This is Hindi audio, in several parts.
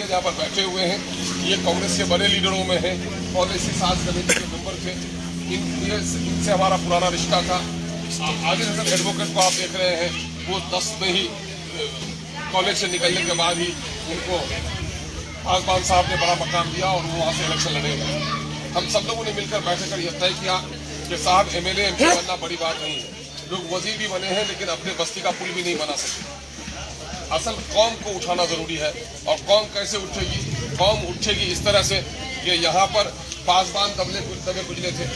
यहाँ पर बैठे हुए हैं, ये कांग्रेस के बड़े लीडरों में हैं, पॉलिसी साज कमेटी के मेंबर थे। इनसे हमारा पुराना रिश्ता था। आगे नजर एडवोकेट को आप देख रहे हैं, वो 10 में ही कॉलेज से निकलने के बाद ही उनको आसमान साहब ने बड़ा मकाम दिया और वो वहाँ से इलेक्शन लड़ेगा। हम सब लोगों ने मिलकर बैठक कर यह तय किया कि साहब एमएलए एमपी बनना बड़ी बात नहीं है, लोग वजीर भी बने हैं लेकिन अपने बस्ती का पुल भी नहीं बना सकते। असल कौम को उठाना जरूरी है। और कौम कैसे उठेगी? कौम उठेगी इस तरह से कि यहाँ पर पासबान दबे गुजरे थे,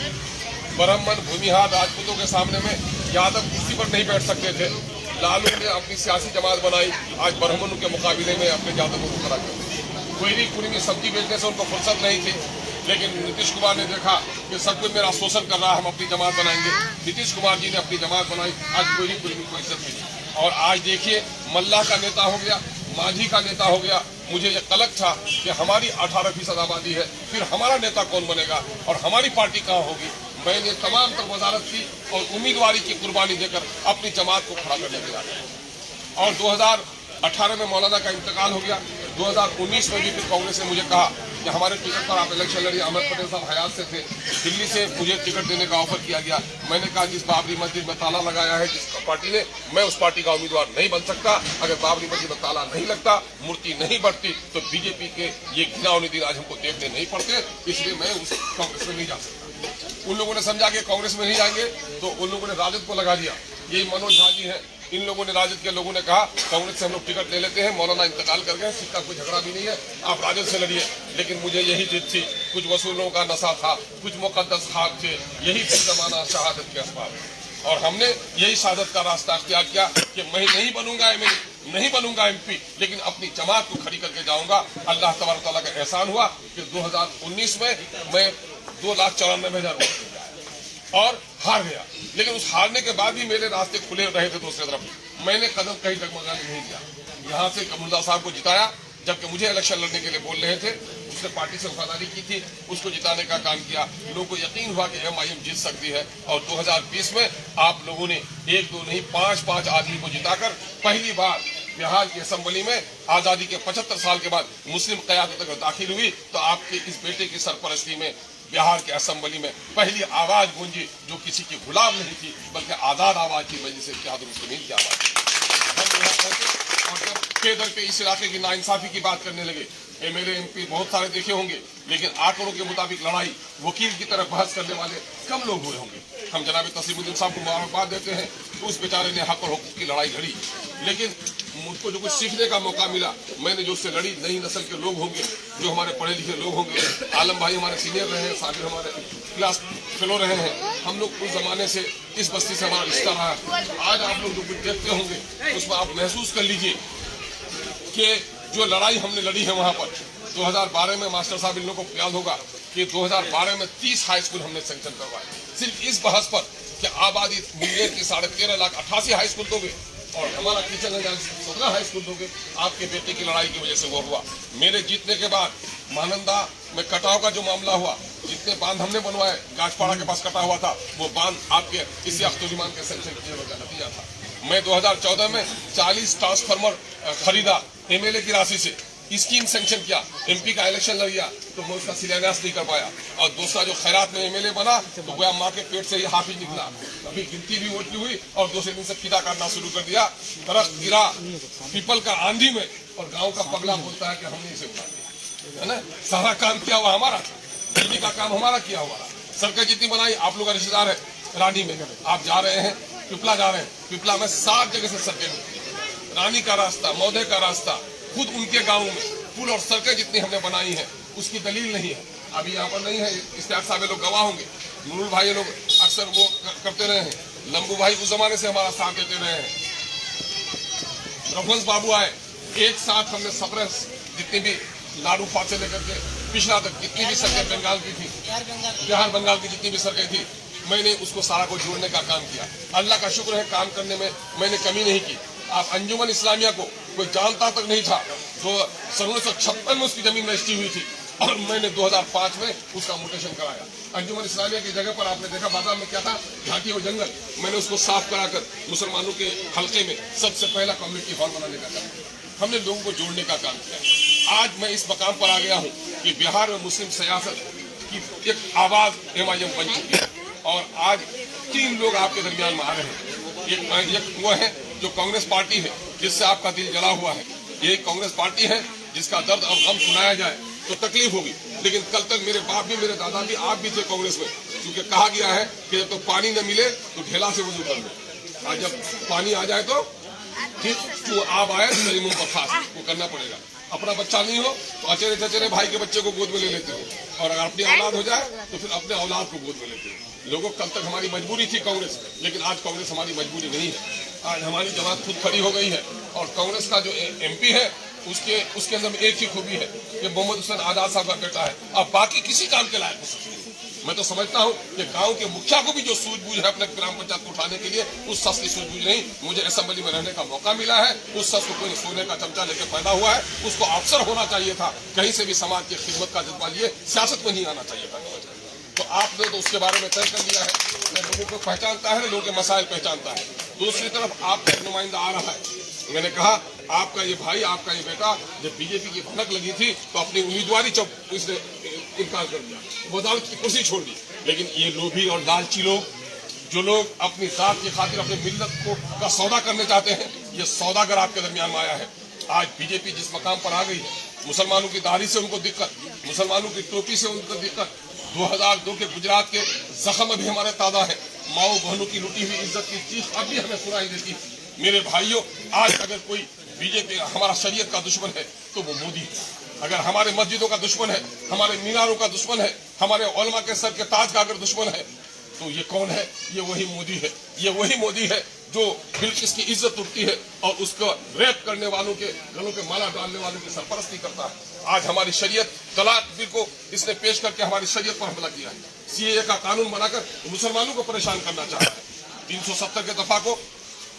ब्राह्मण भूमिहार राजपूतों के सामने में यादव कुर्सी पर नहीं बैठ सकते थे। लालू ने अपनी सियासी जमात बनाई, आज ब्राह्मणों के मुकाबले में अपने यादवों को खड़ा कर दिया। कोयरी कुरी में सब्जी बेचने से उनको फुर्सत नहीं थी, लेकिन नीतीश कुमार ने देखा कि सब कुछ मेरा शोषण कर रहा है, हम अपनी जमात बनाएंगे। नीतीश कुमार जी ने अपनी जमात बनाई, आज कोयरी कुरी में कोई इज्जत मिली। और आज देखिए मल्लाह का नेता हो गया, माझी का नेता हो गया। मुझे ये कलक था कि हमारी 18% आबादी है, फिर हमारा नेता कौन बनेगा और हमारी पार्टी कहाँ होगी। मैंने तमाम तक वजारत की और उम्मीदवारी की कुर्बानी देकर अपनी जमात को खड़ा करने लगा। और 2018 में मौलाना का इंतकाल हो गया। 2019 में भी फिर कांग्रेस ने मुझे कहा कि हमारे टिकट पर आप इलेक्शन लड़िए। अहमद पटेल साहब हयात से थे, दिल्ली से मुझे टिकट देने का ऑफर किया गया। मैंने कहा जिस बाबरी मस्जिद में ताला लगाया है जिस पार्टी ने, मैं उस पार्टी का उम्मीदवार नहीं बन सकता। अगर बाबरी मस्जिद में ताला नहीं लगता, मूर्ति नहीं बढ़ती, तो बीजेपी के ये घिनौने दिन आज हमको देखने नहीं पड़ते। इसलिए मैं उस कांग्रेस में नहीं जा सकता। उन लोगों ने समझा कि कांग्रेस में नहीं जाएंगे, तो उन लोगों ने राजद को लगा दिया। यही मनोज झा जी है, इन लोगों ने, राजद के लोगों ने कहा कांग्रेस से हम लोग टिकट ले लेते हैं, मौलाना इंतकाल कर गए, सिक्का कोई झगड़ा भी नहीं है, आप राजद से लड़िए। लेकिन मुझे यही जिद थी, कुछ वसूलों का नशा था, कुछ मुकद्दस खाक थे, यही थी जमाना शहादत के असबाब। और हमने यही शहादत का रास्ता अख्तियार किया कि मैं नहीं बनूंगा एमएलए, नहीं बनूंगा एमपी, लेकिन अपनी जमात को खड़ी करके जाऊंगा। अल्लाह तबारक तआला का एहसान हुआ कि 2019 में मैं 2,94,000 वोट और हार गया। लेकिन उस हारने के बाद भी मेरे रास्ते खुले रहे थे दूसरी तरफ। मैंने कदम कहीं डगमगाने नहीं दिया। यहाँ से कमरुल्लाह साहब को जिताया, जबकि मुझे इलेक्शन लड़ने के लिए बोल रहे थे। उसने पार्टी से वफादारी की थी, उसको जिताने का काम किया। लोगों को यकीन हुआ कि एमआईएम जीत सकती है। और 2020 में आप लोगों ने 1, 2 नहीं 5 आदमी को जिताकर पहली बार बिहार की असेंबली में आजादी के 75 साल के बाद मुस्लिम क़यादत अगर दाखिल हुई, तो आपके इस बेटे की सरपरस्ती में बिहार के असेंबली में पहली आवाज गूंजी, जो किसी की गुलाम नहीं थी बल्कि आजाद आवाज थी, मजलिस इत्तेहादुल मुस्लिमीन की आवाज। हम यहाँ पहुंचे और जब पे दर पे इस इलाके की नाइंसाफी की बात करने लगे, एमएलए एमपी बहुत सारे देखे होंगे, लेकिन आंकड़ों के मुताबिक लड़ाई वकील की तरह बहस करने वाले कम लोग हुए होंगे। हम जनाब तस्लीमुद्दीन साहब को मुबारकबाद देते हैं तो उस बेचारे ने हक और हुकूक की लड़ाई लड़ी। लेकिन मुझको जो कुछ सीखने का मौका मिला, मैंने जो उससे लड़ी, नई नस्ल के लोग होंगे, जो हमारे पढ़े लिखे लोग होंगे, आलम भाई हमारे सीनियर रहे हैं, साबिर हमारे क्लास फेलो रहे हैं, हम लोग उस जमाने से इस बस्ती से हमारा रिश्ता रहा है। आज आप लोग जो कुछ देखते होंगे उसमें आप महसूस कर लीजिए कि जो लड़ाई हमने लड़ी है वहाँ पर 2012 में, मास्टर साहब इन लोगों को याद होगा कि 2012 में 30 हाई स्कूल हमने सैंक्शन करवाए, सिर्फ इस बहस पर कि आबादी मुंगेर की 13.88 हाई स्कूल दोगे और हमारा किचन है 17 हाई स्कूल दोगे। आपके बेटे की लड़ाई की वजह से वो हुआ। मेरे जीतने के बाद महानंदा में कटाव का जो मामला हुआ, जितने बांध हमने बनवाए, गाजपाड़ा के पास कटा हुआ था, वो बांध आपके इसी अख्तुर्रहमान के सैंक्शन किए हुए का नतीजा था। मैं 2014 में 40 ट्रांसफार्मर खरीदा एमएलए की राशि से, स्कीम सैंक्शन किया, एमपी का इलेक्शन लड़ गया तो मैं उसका शिलान्यास नहीं कर पाया। और दूसरा जो खैरात में एमएलए बना तो गोया माँ के पेट से ही हाफिज निकला। अभी गिनती भी वोट की हुई और दूसरे दिन से फिदा करना शुरू कर दिया। दरख्त गिरा पीपल का आंधी में और गांव का पगला बोलता है कि हमने इसे उठा दिया, है ना। सारा काम किया हुआ हमारा था, बिजली का काम हमारा किया हुआ, सड़कें जितनी बनाई। आप लोग का रिश्तेदार है रानी में, आप जा रहे हैं पिपला जा रहे हैं, पिपला में 7 जगह से सड़कें मिलती, रानी का रास्ता, मौधे का रास्ता, खुद उनके गांव में पुल और सड़कें जितनी हमने बनाई है उसकी दलील नहीं है। अभी यहाँ पर नहीं है, इश्तियाक साहब लोग गवाह होंगे, नूरुल भाई लोग अक्सर वो करते रहे हैं, लंबू भाई उस जमाने से हमारा साथ देते रहे हैं, रघुवंश बाबू आए, एक साथ हमने 17 जितनी भी लाडू फाट से लेकर के पिछड़ा तक जितनी भी सड़कें बंगाल की थी, बिहार बंगाल की जितनी भी सड़कें थी, मैंने उसको सारा को जोड़ने का काम किया। अल्लाह का शुक्र है काम करने में मैंने कमी नहीं की। आप अंजुमन इस्लामिया को कोई जानता तक नहीं था, तो 1956 में उसकी जमीन रजिस्ट्री हुई थी और मैंने 2005 में उसका म्यूटेशन कराया। अंजुमन इस्लामिया की जगह पर आपने देखा बाजार में क्या था, घाटी और जंगल, मैंने उसको साफ कराकर मुसलमानों के हल्के में सबसे पहला कम्युनिटी हॉल बनाने का काम किया। हमने लोगों को जोड़ने का काम किया। आज मैं इस मकाम पर आ गया हूँ कि बिहार में मुस्लिम सियासत की एक आवाज MIM बन चुकी है और आज 3 लोग आपके दरमियान में आ रहे हैं। एक वो है जो कांग्रेस पार्टी है जिससे आपका दिल जला हुआ है, ये कांग्रेस पार्टी है जिसका दर्द और गम सुनाया जाए तो तकलीफ होगी। लेकिन कल तक मेरे बाप भी, मेरे दादा भी, आप भी थे कांग्रेस में, क्योंकि कहा गया है कि जब तो पानी न मिले तो ढेला से वजू कर लो, और जब पानी आ जाए तो ठीक जो आप आए तो मेरे मुंह पर खास वो करना पड़ेगा। अपना बच्चा नहीं हो तो अचेरे चचेरे भाई के बच्चे को गोद में ले लेते हो, और अगर अपनी औलाद हो जाए तो फिर अपने औलाद को गोद में लेते हो। लोगों कल तक हमारी मजबूरी थी कांग्रेस, लेकिन आज कांग्रेस हमारी मजबूरी नहीं है। आज हमारी जमात खुद खड़ी हो गई है और कांग्रेस का जो MP है उसके अंदर में एक ही खूबी है कि मोहम्मद हुसैन आजाद साहब का बेटा है, अब बाकी किसी काम के लायक हो सकते हैं। मैं तो समझता हूँ कि गांव के मुखिया को भी जो सूझबूझ है अपने ग्राम पंचायत को उठाने के लिए, उस शख्स की सूझबूझ नहीं। मुझे असेंबली में रहने का मौका मिला है, उस शख्स को कोई सोने का चमचा लेकर पैदा हुआ है, उसको अवसर होना चाहिए था, कहीं से भी समाज की खिदमत का जज्बा लिए सियासत में नहीं आना चाहिए था। तो आपने तो उसके बारे में तय कर लिया है, मैं लोगों को पहचानता है, लोगों के मसाइल पहचानता है। दूसरी तरफ आपका एक नुमाइंदा आ रहा है, मैंने कहा आपका ये भाई, आपका ये बेटा जब बीजेपी की भनक लगी थी तो अपनी उम्मीदवारी इसने इनकार कर दिया, वजारत की कुर्सी छोड़ दी। लेकिन ये लोभी और लालची लोग, जो लोग अपनी जात की खातिर अपनी मिल्लत का सौदा करने चाहते हैं, ये सौदागर आपके दरमियान में आया है। आज बीजेपी जिस मकाम पर आ गई है, मुसलमानों की दाढ़ी से उनको दिक्कत, मुसलमानों की टोपी से उनको दिक्कत, 2002 के गुजरात के जख्म अभी हमारे ताजा है, माओ बहनों की लुटी हुई इज्जत की चीख अब भी हमें सुनाई देती है। मेरे भाइयों, आज अगर कोई बीजेपी हमारा शरीयत का दुश्मन है तो वो मोदी है। अगर हमारे मस्जिदों का दुश्मन है, हमारे मीनारों का दुश्मन है, हमारे उलमा के सर के ताज का अगर दुश्मन है तो ये कौन है? ये वही मोदी है। ये वही मोदी है जो बिल्किस की इज्जत उठती है और उसको रेप करने वालों के गलों पे माला डालने वालों की सरपरस्ती करता है। आज हमारी शरीयत तलाक बिल को इसने पेश करके हमारी शरीयत पर हमला किया है। CAA का कानून बनाकर मुसलमानों को परेशान करना चाह रहा है। 370 के दफा को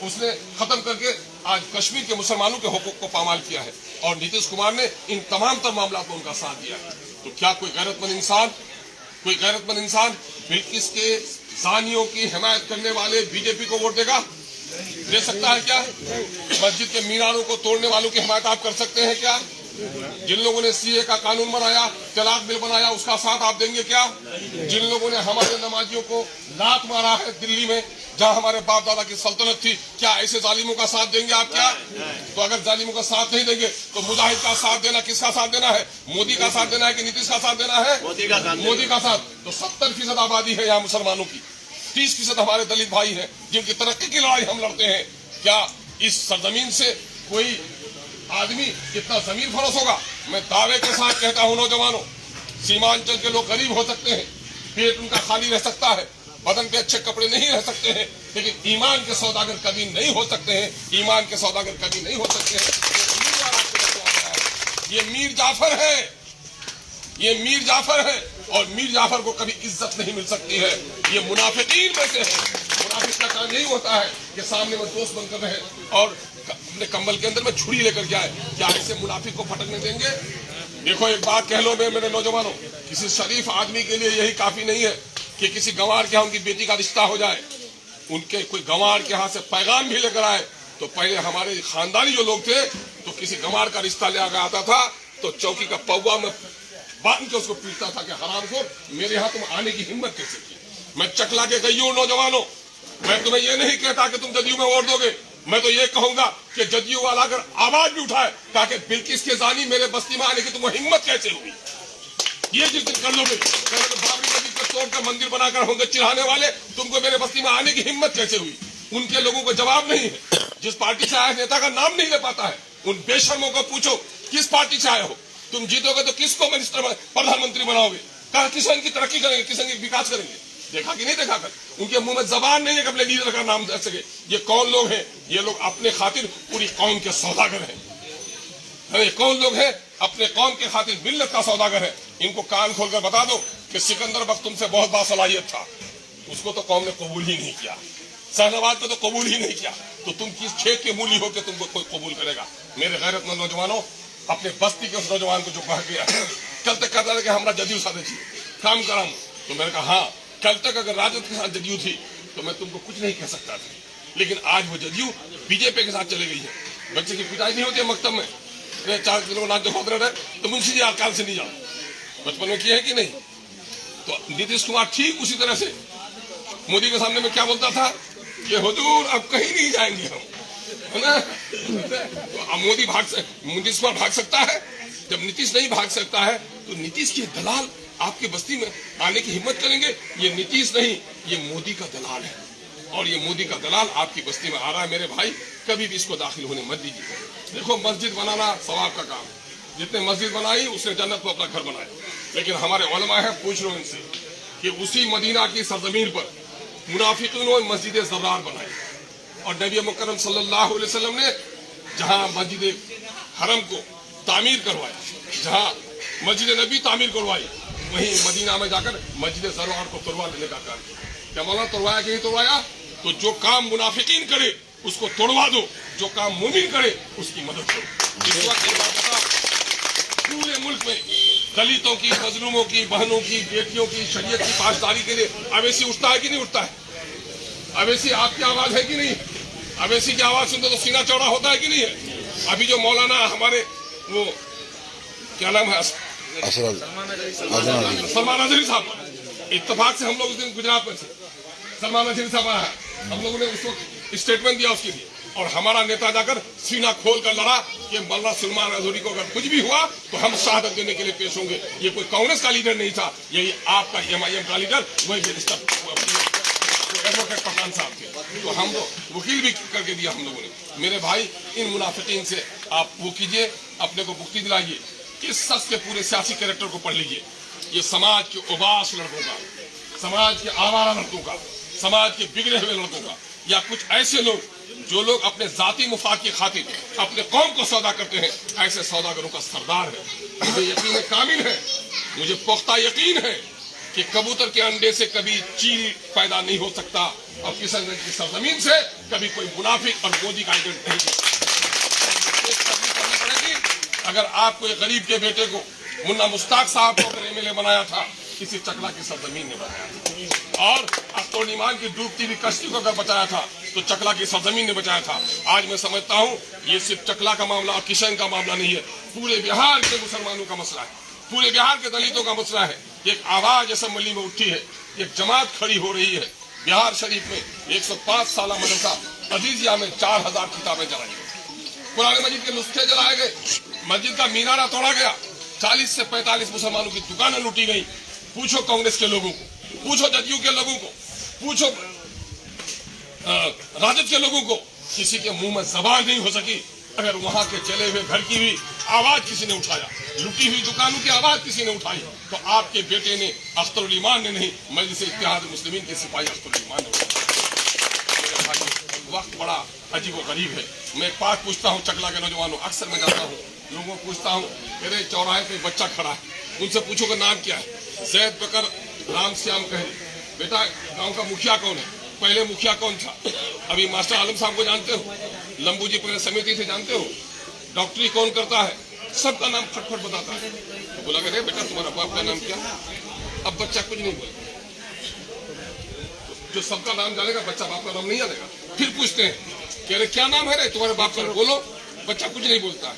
उसने खत्म करके आज कश्मीर के मुसलमानों के हुकूक को पामाल किया है और नीतीश कुमार ने इन तमाम मामला को उनका साथ दिया है। तो क्या कोई गैरतमंद इंसान बिल्किस के जानियों की हिमायत करने वाले बीजेपी को वोट देगा? दे सकता है क्या? मस्जिद के मीनारों को तोड़ने वालों की हिमायत आप कर सकते हैं क्या? जिन लोगों ने CAA का कानून बनाया, तलाक बिल बनाया, उसका साथ आप देंगे क्या? जिन लोगों ने हमारे नमाजियों को लात मारा है दिल्ली में, जहां हमारे बाप दादा की सल्तनत थी, क्या ऐसे जालिमों का साथ देंगे आप क्या? तो अगर जालिमों का साथ नहीं देंगे तो मुजाहिद का साथ देना, किसका साथ देना है? मोदी का साथ देना है कि नीतीश का साथ देना है? मोदी का साथ। तो 70% आबादी है यहाँ मुसलमानों की, 30% हमारे दलित भाई हैं जिनकी तरक्की की लड़ाई हम लड़ते हैं। क्या इस सरजमीन से कोई आदमी इतना जमीन फरोश होगा? मैं दावे के साथ कहता हूं नौजवानों, सीमांचल के लोग गरीब हो सकते हैं, पेट उनका खाली रह सकता है, बदन पे अच्छे कपड़े नहीं रह सकते हैं, लेकिन ईमान के सौदागर कभी नहीं हो सकते हैं। ईमान के सौदागर कभी नहीं हो सकते हैं। ये मीर जाफर है, ये मीर जाफर है और मीर जाफर को कभी इज्जत नहीं मिल सकती है। ये मुनाफिकीन में से है। मुनाफिक का काम यही होता है कि सामने में दोस्त बनकर रहे और अपने कंबल के अंदर में छुरी लेकर जाए। क्या ऐसे मुनाफिक को फटकने देंगे? देखो एक बात कह लो मेरे नौजवानों, किसी शरीफ आदमी के लिए यही काफी नहीं है कि किसी गंवार के यहाँ उनकी बेटी का रिश्ता हो जाए। उनके कोई गंवार के यहाँ से पैगाम भी लेकर आए तो पहले हमारे खानदानी जो लोग थे तो किसी गंवार का रिश्ता ले आता था तो चौकी का पौवा में बांध के उसको पीटता था कि हराम को मेरे यहाँ तुम आने की हिम्मत कैसे की? मैं चकला के गई हूँ नौजवानों, मैं तुम्हें ये नहीं कहता कि तुम जदयू में वोट दोगे, मैं तो ये कहूंगा कि जदयू वाला अगर आवाज भी उठाए ताकि बिल्किस के जानी मेरे बस्ती में आने की तुम्हें हिम्मत कैसे हुई? ये जिस दिन कर लोगे, बाबरी मस्जिद को तोड़कर मंदिर बनाकर होंगे चिढ़ाने वाले, तुमको मेरे बस्ती में आने की हिम्मत कैसे हुई? उनके लोगों को जवाब नहीं है। जिस पार्टी से आए नेता का नाम नहीं ले पाता है, उन बेशर्मों को पूछो किस पार्टी से आए हो? तुम जीतोगे तो किसको मिनिस्टर प्रधानमंत्री बनाओगे? कहा किसान की तरक्की करेंगे, किसान की विकास करेंगे? देखा कि नहीं देखा? कर उनके मुंह में जबान नहीं है कि अपने लीडर का नाम दे सके। ये कौन लोग हैं? ये लोग अपने खातिर पूरी कौम के सौदागर हैं। ये कौन लोग हैं? अपने कौम के खातिर मिल्लत का सौदागर है। इनको कान खोलकर बता दो कि सिकंदर बख्त तुमसे बहुत बासलाहियत था, उसको तो कौम ने कबूल ही नहीं किया, शाहनवाज को तो कबूल ही नहीं किया, तो तुम किस खेत के मूली हो कि तुमको कोई कबूल करेगा? मेरे गैरतमंद नौजवानों, अपने बस्ती के उस नौजवान को जो बह गया, कल तक कहता था कि हमारा जदयू साथ थी काम कराम, तो मैंने कहा हाँ, कल तक अगर राजद के साथ जदयू थी तो मैं तुमको कुछ नहीं कह सकता था, लेकिन आज वो जदयू बीजेपी के साथ चले गई है। बच्चे की पिटाई नहीं होती है मकतब में, 4 किलो नाच दिखाते रहे तो मुंशी जी काल से नहीं जाओ, बचपन में किया है कि नहीं। तो नीतीश कुमार ठीक उसी तरह से मोदी के सामने में क्या बोलता था कि हुजूर अब कहीं नहीं जाएंगे हम, है ना। तो अब नीतीश कुमार भाग सकता है? जब नीतीश नहीं भाग सकता है तो नीतीश के दलाल आपकी बस्ती में आने की हिम्मत करेंगे? ये नीतीश नहीं, ये मोदी का दलाल है, और ये मोदी का दलाल आपकी बस्ती में आ रहा है। मेरे भाई कभी भी इसको दाखिल होने मत दीजिए। देखो मस्जिद बनाना सवाब का काम, जितने मस्जिद बनाई उसने जन्नत को अपना घर बनाया, लेकिन हमारे उलमा है, पूछ लो इनसे कि उसी मदीना की सरजमीन पर मुनाफिकीनों ने मस्जिद ज़र्रार बनाई, और नबी मुकर्रम सल्लल्लाहु अलैहि वसल्लम ने जहां मस्जिद हरम को तामीर करवाया, जहां मस्जिद नबी तामीर करवाई, वहीं मदीना में जाकर मस्जिद ज़र्रार को तोड़वा लेने का काम किया। क्या मौलाना तोड़वाया कि नहीं तोड़वाया? तो जो काम मुनाफिकीन करे उसको तोड़वा दो, जो काम मुमिन करे उसकी मदद करो। इस वक्त पूरे मुल्क में दलितों की, मजलूमों की, बहनों की, बेटियों की शरीयत की पासदारी के लिए अवैसी उठता है कि नहीं उठता है? अवैसी आपकी आवाज है कि नहीं? अवैसी की आवाज सुनते तो सीना चौड़ा होता है कि नहीं है? अभी जो मौलाना हमारे वो क्या नाम है सलमान अजहरी साहब, इत्तेफाक से हम लोग उस दिन गुजरात में थे, सलमान अजहरी साहब आया, हम लोगों ने उस वक्त स्टेटमेंट दिया उसके लिए, और हमारा नेता जाकर सीना खोल कर लड़ा कि मौलाना सलमान अजहरी को अगर कुछ भी हुआ तो हम शहादत देने के लिए पेश होंगे। ये कोई कांग्रेस का लीडर नहीं था, यही आपका MIM का लीडर, वही एडवोकेट पठान साहब थे। तो हम लोग वकील भी करके दिया हम लोगों ने। मेरे भाई इन मुनाफिकीन से आप वो कीजिए, अपने को मुक्ति दिलाइए। इस सच के पूरे सियासी कैरेक्टर को पढ़ लीजिए। ये समाज के उबास लड़कों का, समाज के आवारा लड़कों का, समाज के बिगड़े हुए लड़कों का, या कुछ ऐसे लोग जो लोग अपने जाती मुफाद की खातिर अपने कौम को सौदा करते हैं, ऐसे सौदागरों का सरदार है। मुझे यकीन कामिल है, मुझे पुख्ता यकीन है कि कबूतर के अंडे से कभी चील पैदा नहीं हो सकता, और किशनगंज की सरजमीन से कभी कोई मुनाफिक और मोदी का एजेंट नहीं। अगर आपको एक गरीब के बेटे को मुन्ना मुश्ताक साहब को अगर MLA बनाया था, किसी चकला की सरजमीन ने बनाया था, और अख्तर ईमान की डूबती हुई कश्ती को अगर बचाया था तो चकला की सरजमीन ने बचाया था। आज मैं समझता हूँ ये सिर्फ चकला का मामला और किशन का मामला नहीं है, पूरे बिहार के मुसलमानों का मसला है, पूरे बिहार के दलितों का मसला है। एक आवाज असेंबली में उठी है, एक जमात खड़ी हो रही है। बिहार शरीफ में 105 साला मदरसा अजीजिया में 4000 किताबें जलाई गई, कुरान मजीद के नुस्खे जलाए गए, मस्जिद का मीनारा तोड़ा गया, 40 से 45 मुसलमानों की दुकानें लूटी गई। पूछो कांग्रेस के लोगों को, पूछो जदयू के लोगों को, पूछो राजद के लोगों को, किसी के मुंह में जबान नहीं हो सकी अगर वहां के जले हुए घर की भी आवाज किसी ने उठाया, लुटी हुई दुकानों की आवाज किसी ने उठाई, तो आपके बेटे ने, अख्तर ईमान ने नहीं, मजलिस इत्तेहाद मुस्लिमीन के सिपाही अख्तर ईमान ने। वक्त बड़ा अजीब व गरीब है। मैं एक बात पूछता हूँ चकला के नौजवानों, अक्सर मैं जाता हूँ, लोगों को पूछता हूँ, मेरे चौराहे पे बच्चा खड़ा है, उनसे पूछो का नाम क्या है? जैद बकर राम श्याम कहे, बेटा गांव का मुखिया कौन है? पहले मुखिया कौन था? अभी मास्टर आलम साहब को जानते हो? लंबू जी पहले समिति से जानते हो? डॉक्टरी कौन करता है? सबका नाम फटफट बताता है। तो बोला करे बेटा तुम्हारा बाप का नाम क्या? अब बच्चा कुछ नहीं बोले, जो सबका नाम जानेगा बच्चा बाप का नाम नहीं जानेगा। फिर पूछते हैं कह रहे क्या नाम है रे तुम्हारे बाप का? बोलो, बच्चा कुछ नहीं बोलता है।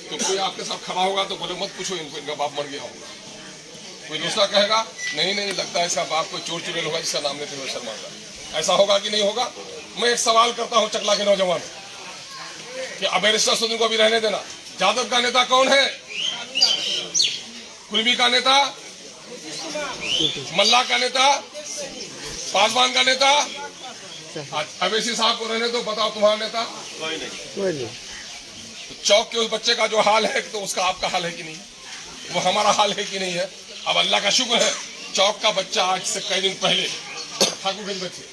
तो कोई आपके साथ खड़ा होगा तो बोले मत पूछो इनको, इनका बाप मर गया होगा। कोई दूसरा कहेगा नहीं लगता है इसका बाप कोई चोर चुड़ैल होगा, इसका नाम लेते हुए शर्माता। ऐसा होगा कि नहीं होगा? मैं एक सवाल करता हूं चकला के नौजवान कि अब बैरिस्टर को भी रहने देना। जादव का नेता कौन है? कुलबी का नेता, मल्ला का नेता, पासवान का नेता, अवैसी साहब को रहने दो। बताओ तुम्हारा नेता? कोई नहीं। चौक के उस बच्चे का जो हाल है तो उसका आपका हाल है कि नहीं? वो हमारा हाल है कि नहीं है? अब अल्लाह का शुक्र है, चौक का बच्चा आज से कई दिन पहले ठाकुरगंज में थे,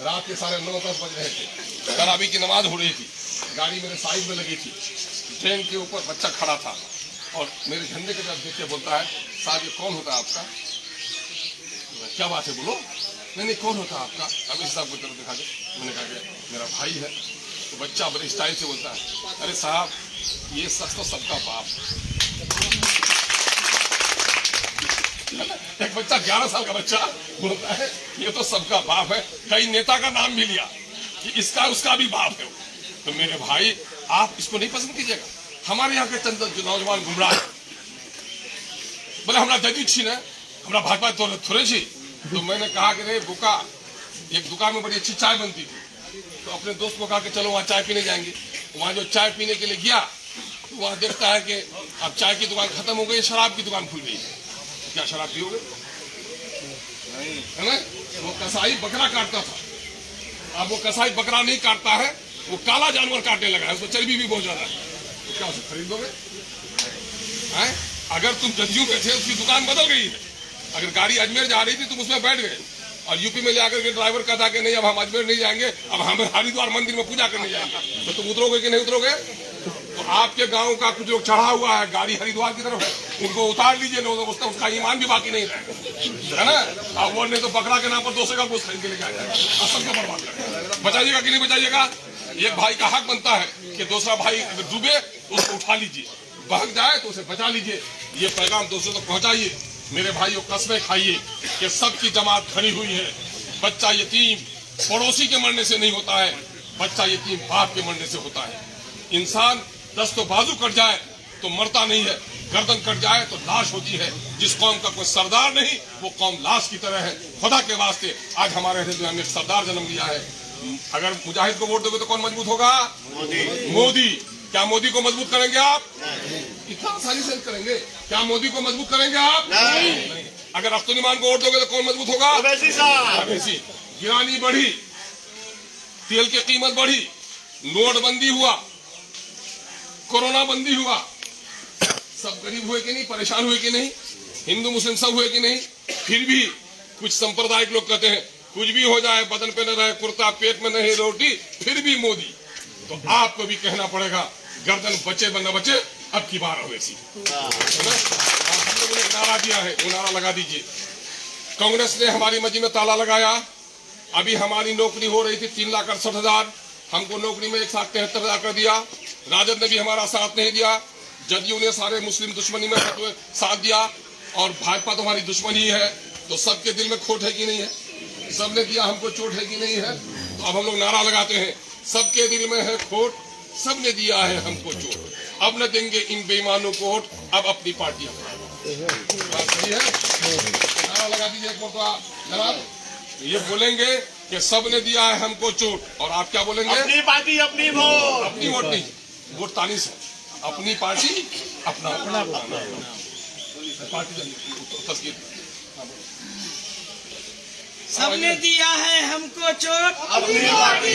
रात के 9:30 बज रहे थे, तरावी की नमाज हो रही थी, गाड़ी मेरे साइड में लगी थी, ट्रेन के ऊपर बच्चा खड़ा था और मेरे झंडे के तरफ देख के बोलता है साहब ये कौन होता है आपका? क्या बात है? बोलो। नहीं कौन होता है आपका? अब इस साहब को तरफ दिखा दे। मैंने कहा कि मेरा भाई है। तो बच्चा बड़े स्टाइल से बोलता है अरे साहब ये सच तो सबका बाप। एक बच्चा 11 साल का बच्चा बोलता है ये तो सबका बाप है। कई नेता का नाम भी लिया कि इसका उसका भी बाप है। तो मेरे भाई आप इसको नहीं पसंद कीजिएगा। हमारे यहाँ के चंद नौजवान गुमराह बोले हमरा जदी छी ना हमरा भाजपा थोड़े छी। तो मैंने कहा कि नहीं बुका, एक दुकान में बड़ी अच्छी चाय बनती थी, तो अपने दोस्त को कहा कि चलो वहाँ चाय पीने जाएंगे। वहाँ जो चाय पीने के लिए गया तो वहाँ देखता है कि अब चाय की दुकान खत्म हो गई, शराब की दुकान खुल गई। क्या शराब पियोगे? है ना? वो कसाई बकरा काटता था, अब वो कसाई बकरा नहीं काटता है, वो काला जानवर काटने लगा है, उसको चर्बी भी बहुत ज्यादा है। तो क्या उसे खरीदोगे? अगर तुम जदयू में थे, उसकी दुकान बदल गई है। अगर गाड़ी अजमेर जा रही थी तुम उसमें बैठ गए और यूपी में ले आकर के ड्राइवर कहता कि नहीं अब हम अजमेर नहीं जाएंगे, अब हम हरिद्वार मंदिर में पूजा करने जाएंगे, तो तुम उतरोगे कि नहीं उतरोगे? तो आपके गांव का कुछ लोग चढ़ा हुआ है, गाड़ी हरिद्वार की तरफ है, उनको उतार लीजिए, उसका ईमान भी बाकी नहीं है ना। अब वो नहीं तो बकरा के नाम पर 200 का गोश्त खरीद के लेके आ जाएगा, सबको बर्बाद करेगा। बचाइएगा कि नहीं बचाइएगा? एक भाई का हक बनता है कि दूसरा भाई अगर डूबे उसको उठा लीजिए, बहक जाए तो उसे बचा लीजिए। ये पैगाम दूसरों तक पहुंचाइए। मेरे भाइयों, कस्में खाइए कि सबकी जमात खड़ी हुई है। बच्चा यतीम पड़ोसी के मरने से नहीं होता है, बच्चा यतीम बाप के मरने से होता है। इंसान दस्तो बाजू कट जाए तो मरता नहीं है, गर्दन कट जाए तो लाश होती है। जिस कौम का कोई सरदार नहीं वो कौम लाश की तरह है। खुदा के वास्ते आज हमारे हिंदुस्तान में सरदार जन्म लिया है। अगर मुजाहिद को वोट दोगे तो कौन मजबूत होगा? मोदी। क्या मोदी को मजबूत करेंगे आप? इतना आसानी से करेंगे? क्या मोदी को मजबूत करेंगे आप? नहीं। अगर अख्तुल-ईमान को वोट दोगे तो कौन मजबूत होगा? अवैसी। गिरानी बढ़ी, तेल की कीमत बढ़ी, नोटबंदी हुआ, कोरोना बंदी हुआ, सब गरीब हुए कि नहीं, परेशान हुए कि नहीं, हिंदू मुस्लिम सब हुए कि नहीं? फिर भी कुछ सांप्रदायिक लोग कहते हैं कुछ भी हो जाए, बदन पे न रहे कुर्ता, पेट में नहीं रोटी, फिर भी मोदी। तो आपको भी कहना पड़ेगा, गर्दन बचे न बचे, अब की बार अवैसी। हम लोगों ने नारा दिया है, वो नारा लगा दीजिए। कांग्रेस ने हमारी मस्जिद में ताला लगाया। अभी हमारी नौकरी हो रही थी 3,68,000, हमको नौकरी में 1,73,000 कर दिया। राजद ने भी हमारा साथ नहीं दिया, जदयू ने सारे मुस्लिम दुश्मनी में साथ दिया, और भाजपा तो हमारी दुश्मनी है। तो सबके दिल में खोट है कि नहीं है? सबने दिया, हमको चोट है कि नहीं है? तो अब हम लोग नारा लगाते हैं, सबके दिल में है खोट, सबने दिया है हमको चोट, अब न देंगे इन बेईमानों को वोट, अब अपनी पार्टी बात सही है। नारा लगा दीजिए जनाब। ये बोलेंगे कि सबने दिया है हमको चोट, और आप क्या बोलेंगे? अपनी पार्टी अपनी वोट। अपनी वोट नहीं, वोट तानी से अपनी पार्टी अपना पार्टी तस्वीर। सबने दिया है हमको चोट, अपनी पार्टी।